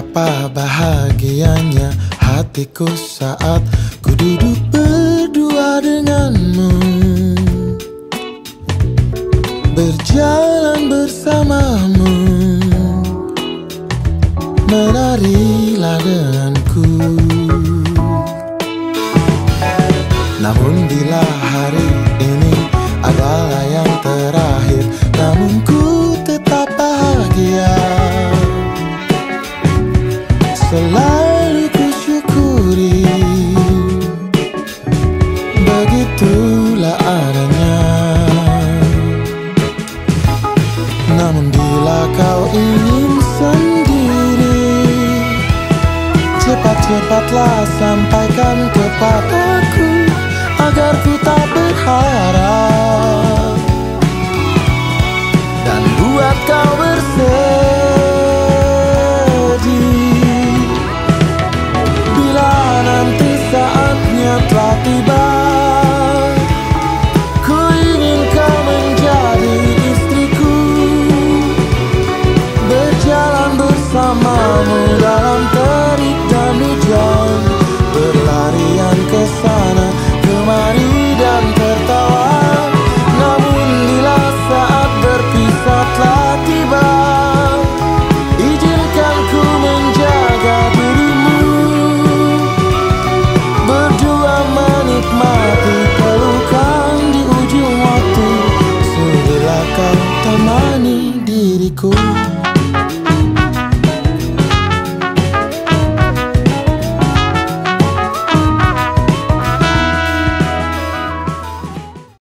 Betapa bahagianya hatiku saat ku duduk berdua denganmu, berjalan bersamamu, menarilah denganku. Namun bila hari ini adalah yang terakhir, namun ku tetap bahagia. Selalu ku syukuri, begitulah adanya. Namun bila kau ingin sendiri, cepat-cepatlah sampaikan kepadaku, agar ku tak berharap dan buat kau bersedih. Bila nanti saatnya telah tiba, ku ingin kau menjadi istriku, berjalan bersamamu.